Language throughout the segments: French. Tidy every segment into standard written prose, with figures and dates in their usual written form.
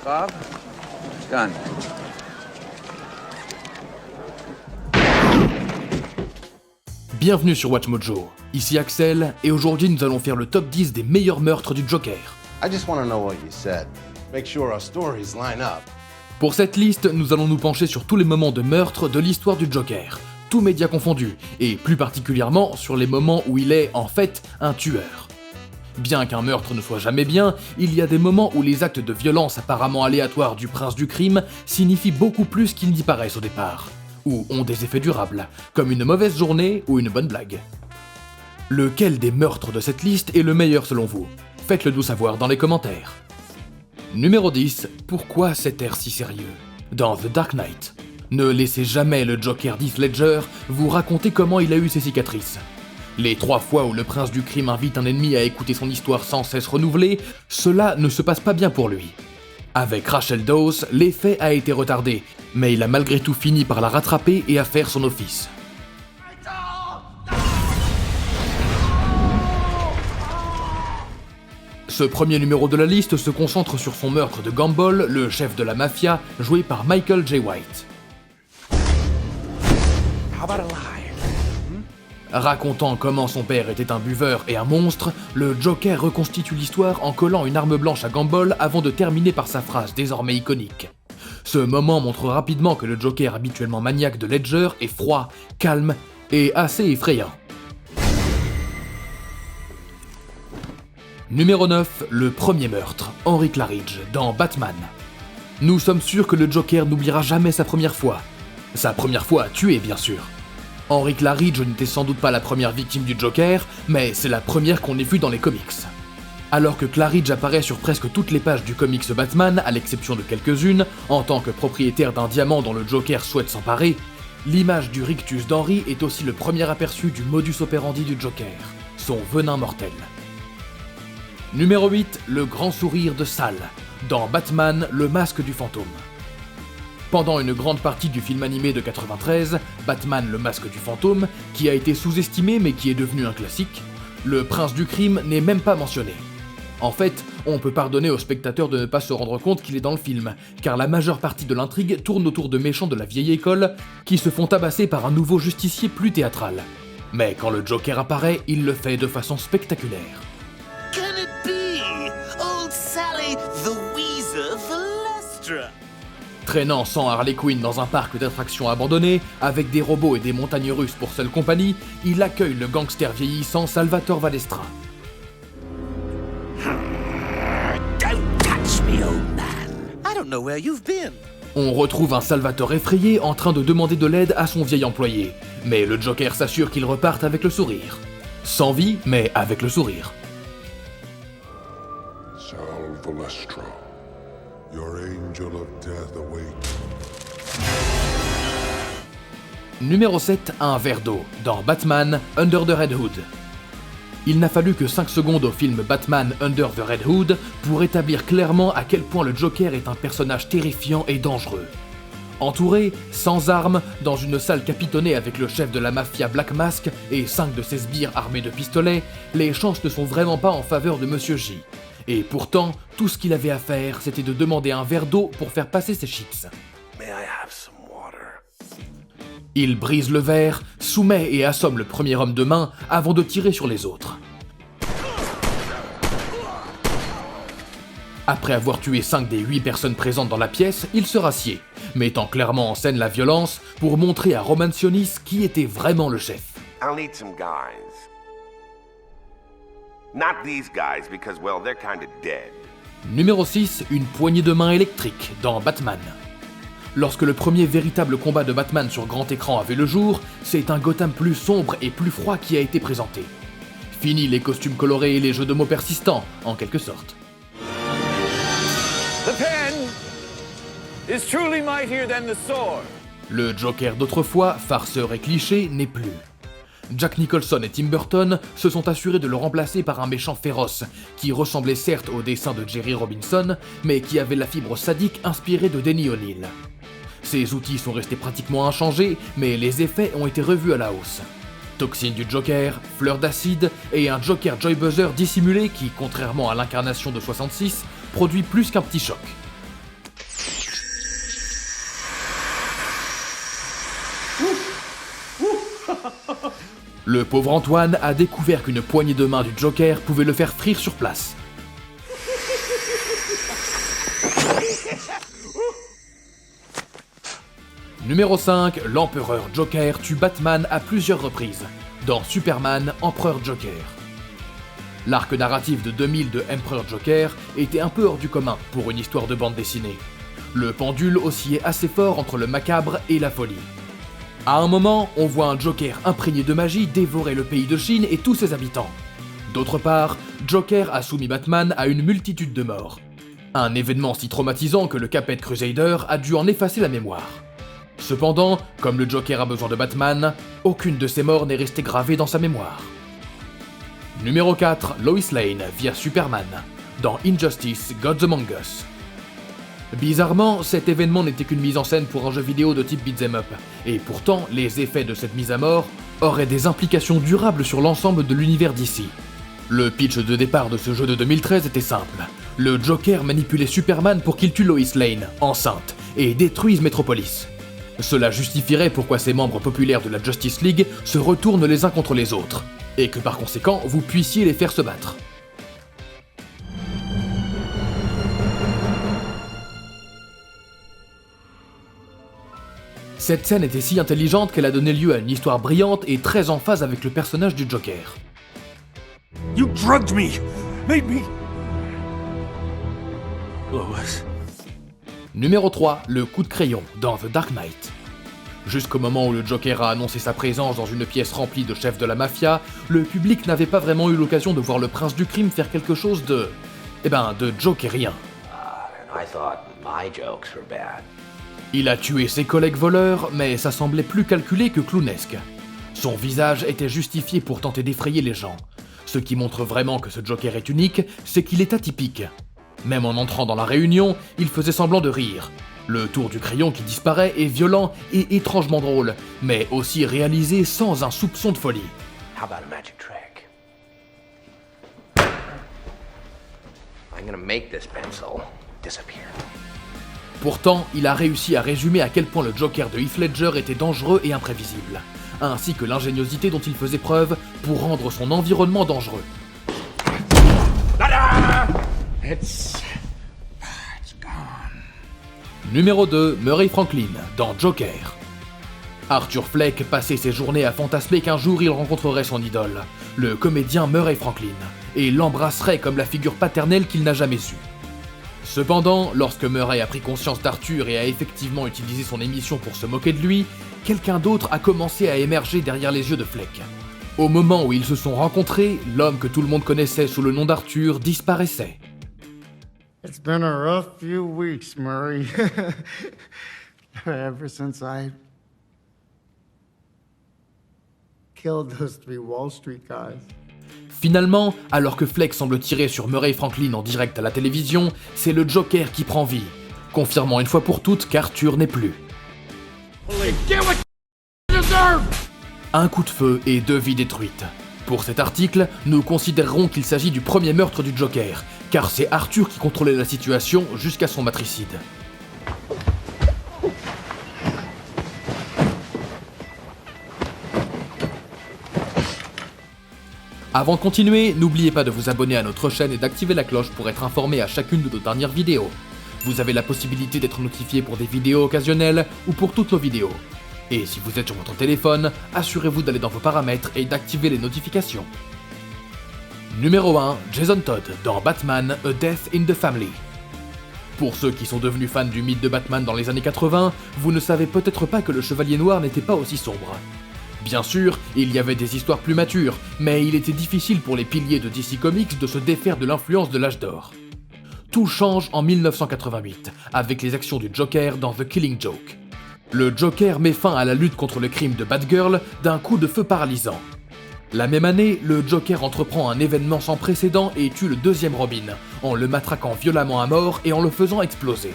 Bob? Gun. Bienvenue sur Watch Mojo, ici Axel, et aujourd'hui nous allons faire le top 10 des meilleurs meurtres du Joker. I just want to know what you said. Make sure our stories line up. Pour cette liste, nous allons nous pencher sur tous les moments de meurtre de l'histoire du Joker, tous médias confondus, et plus particulièrement sur les moments où il est, en fait, un tueur. Bien qu'un meurtre ne soit jamais bien, il y a des moments où les actes de violence apparemment aléatoires du prince du crime signifient beaucoup plus qu'ils n'y paraissent au départ, ou ont des effets durables, comme une mauvaise journée ou une bonne blague. Lequel des meurtres de cette liste est le meilleur selon vous? Faites-le nous savoir dans les commentaires. Numéro 10, pourquoi cet air si sérieux? Dans The Dark Knight, ne laissez jamais le Joker d'Heath Ledger vous raconter comment il a eu ses cicatrices. Les 3 fois où le prince du crime invite un ennemi à écouter son histoire sans cesse renouvelée, cela ne se passe pas bien pour lui. Avec Rachel Dawes, l'effet a été retardé, mais il a malgré tout fini par la rattraper et à faire son office. Ce premier numéro de la liste se concentre sur son meurtre de Gamble, le chef de la mafia, joué par Michael J. White. Racontant comment son père était un buveur et un monstre, le Joker reconstitue l'histoire en collant une arme blanche à Gamble avant de terminer par sa phrase désormais iconique. Ce moment montre rapidement que le Joker habituellement maniaque de Ledger est froid, calme et assez effrayant. Numéro 9, le premier meurtre, Henry Claridge, dans Batman. Nous sommes sûrs que le Joker n'oubliera jamais sa première fois. Sa première fois tuée, bien sûr. Henry Claridge n'était sans doute pas la première victime du Joker, mais c'est la première qu'on ait vue dans les comics. Alors que Claridge apparaît sur presque toutes les pages du comics Batman, à l'exception de quelques-unes, en tant que propriétaire d'un diamant dont le Joker souhaite s'emparer, l'image du rictus d'Henry est aussi le premier aperçu du modus operandi du Joker, son venin mortel. Numéro 8, le grand sourire de Sal, dans Batman, le masque du fantôme. Pendant une grande partie du film animé de 93, Batman le masque du fantôme, qui a été sous-estimé mais qui est devenu un classique, le prince du crime n'est même pas mentionné. En fait, on peut pardonner au spectateur de ne pas se rendre compte qu'il est dans le film, car la majeure partie de l'intrigue tourne autour de méchants de la vieille école qui se font tabasser par un nouveau justicier plus théâtral. Mais quand le Joker apparaît, il le fait de façon spectaculaire. Can it be? Old Sally, the Weezer Valestra. Traînant sans Harley Quinn dans un parc d'attractions abandonné, avec des robots et des montagnes russes pour seule compagnie, il accueille le gangster vieillissant Salvatore Valestra. Don't touch me, old man. I don't know where you've been. On retrouve un Salvatore effrayé en train de demander de l'aide à son vieil employé, mais le Joker s'assure qu'il reparte avec le sourire. Sans vie, mais avec le sourire. Sal Valestra, your angel of death awaits. Numéro 7, un verre d'eau, dans Batman, Under the Red Hood. Il n'a fallu que 5 secondes au film Batman Under the Red Hood pour établir clairement à quel point le Joker est un personnage terrifiant et dangereux. Entouré, sans armes, dans une salle capitonnée avec le chef de la mafia Black Mask et 5 de ses sbires armés de pistolets, les chances ne sont vraiment pas en faveur de Monsieur J. Et pourtant, tout ce qu'il avait à faire, c'était de demander un verre d'eau pour faire passer ses cheats. May I have some water? Il brise le verre, soumet et assomme le premier homme de main avant de tirer sur les autres. Après avoir tué 5 des 8 personnes présentes dans la pièce, il se rassied, mettant clairement en scène la violence pour montrer à Roman Sionis qui était vraiment le chef. I'll need some guys. Not these guys, because, well, they're kinda dead. Numéro 6, une poignée de main électrique dans Batman. Lorsque le premier véritable combat de Batman sur grand écran avait le jour, c'est un Gotham plus sombre et plus froid qui a été présenté. Fini les costumes colorés et les jeux de mots persistants, en quelque sorte. The pen is truly mightier than the sword. Le Joker d'autrefois, farceur et cliché, n'est plus. Jack Nicholson et Tim Burton se sont assurés de le remplacer par un méchant féroce, qui ressemblait certes au dessin de Jerry Robinson, mais qui avait la fibre sadique inspirée de Denny O'Neil. Ces outils sont restés pratiquement inchangés, mais les effets ont été revus à la hausse. Toxine du Joker, fleur d'acide et un Joker Joy Buzzer dissimulé qui, contrairement à l'incarnation de 66, produit plus qu'un petit choc. Le pauvre Antoine a découvert qu'une poignée de main du Joker pouvait le faire frire sur place. Numéro 5, l'empereur Joker tue Batman à plusieurs reprises, dans Superman, Empereur Joker. L'arc narratif de 2000 de Empereur Joker était un peu hors du commun pour une histoire de bande dessinée. Le pendule oscillait assez fort entre le macabre et la folie. À un moment, on voit un Joker imprégné de magie dévorer le pays de Chine et tous ses habitants. D'autre part, Joker a soumis Batman à une multitude de morts. Un événement si traumatisant que le Caped Crusader a dû en effacer la mémoire. Cependant, comme le Joker a besoin de Batman, aucune de ces morts n'est restée gravée dans sa mémoire. Numéro 4, Lois Lane via Superman, dans Injustice Gods Among Us. Bizarrement, cet événement n'était qu'une mise en scène pour un jeu vidéo de type beat'em up, et pourtant, les effets de cette mise à mort auraient des implications durables sur l'ensemble de l'univers d'ici. Le pitch de départ de ce jeu de 2013 était simple. Le Joker manipulait Superman pour qu'il tue Lois Lane, enceinte, et détruise Metropolis. Cela justifierait pourquoi ces membres populaires de la Justice League se retournent les uns contre les autres, et que par conséquent, vous puissiez les faire se battre. Cette scène était si intelligente qu'elle a donné lieu à une histoire brillante et très en phase avec le personnage du Joker. You drugged me! Made me... Lois. Numéro 3, le coup de crayon, dans The Dark Knight. Jusqu'au moment où le Joker a annoncé sa présence dans une pièce remplie de chefs de la mafia, le public n'avait pas vraiment eu l'occasion de voir le prince du crime faire quelque chose de jokerien. I thought my jokes were bad. Il a tué ses collègues voleurs, mais ça semblait plus calculé que clownesque. Son visage était justifié pour tenter d'effrayer les gens. Ce qui montre vraiment que ce Joker est unique, c'est qu'il est atypique. Même en entrant dans la réunion, il faisait semblant de rire. Le tour du crayon qui disparaît est violent et étrangement drôle, mais aussi réalisé sans un soupçon de folie. How about a magic trick? I'm gonna make this pencil disappear. Pourtant, il a réussi à résumer à quel point le Joker de Heath Ledger était dangereux et imprévisible, ainsi que l'ingéniosité dont il faisait preuve pour rendre son environnement dangereux. It's gone. Numéro 2, Murray Franklin, dans Joker. Arthur Fleck passait ses journées à fantasmer qu'un jour il rencontrerait son idole, le comédien Murray Franklin, et l'embrasserait comme la figure paternelle qu'il n'a jamais eue. Cependant, lorsque Murray a pris conscience d'Arthur et a effectivement utilisé son émission pour se moquer de lui, quelqu'un d'autre a commencé à émerger derrière les yeux de Fleck. Au moment où ils se sont rencontrés, l'homme que tout le monde connaissait sous le nom d'Arthur disparaissait. It's been a rough few weeks, Murray. Ever since I killed those 3 Wall Street guys. Finalement, alors que Fleck semble tirer sur Murray Franklin en direct à la télévision, c'est le Joker qui prend vie, confirmant une fois pour toutes qu'Arthur n'est plus. Un coup de feu et 2 vies détruites. Pour cet article, nous considérerons qu'il s'agit du premier meurtre du Joker, car c'est Arthur qui contrôlait la situation jusqu'à son matricide. Avant de continuer, n'oubliez pas de vous abonner à notre chaîne et d'activer la cloche pour être informé à chacune de nos dernières vidéos. Vous avez la possibilité d'être notifié pour des vidéos occasionnelles ou pour toutes nos vidéos. Et si vous êtes sur votre téléphone, assurez-vous d'aller dans vos paramètres et d'activer les notifications. Numéro 1, Jason Todd dans Batman A Death in the Family. Pour ceux qui sont devenus fans du mythe de Batman dans les années 80, vous ne savez peut-être pas que le Chevalier Noir n'était pas aussi sombre. Bien sûr, il y avait des histoires plus matures, mais il était difficile pour les piliers de DC Comics de se défaire de l'influence de l'âge d'or. Tout change en 1988, avec les actions du Joker dans The Killing Joke. Le Joker met fin à la lutte contre le crime de Batgirl d'un coup de feu paralysant. La même année, le Joker entreprend un événement sans précédent et tue le 2e Robin, en le matraquant violemment à mort et en le faisant exploser.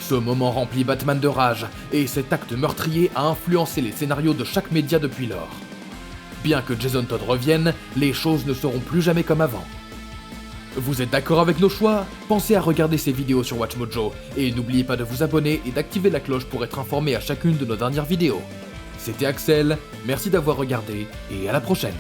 Ce moment remplit Batman de rage, et cet acte meurtrier a influencé les scénarios de chaque média depuis lors. Bien que Jason Todd revienne, les choses ne seront plus jamais comme avant. Vous êtes d'accord avec nos choix? Pensez à regarder ces vidéos sur WatchMojo, et n'oubliez pas de vous abonner et d'activer la cloche pour être informé à chacune de nos dernières vidéos. C'était Axel, merci d'avoir regardé, et à la prochaine.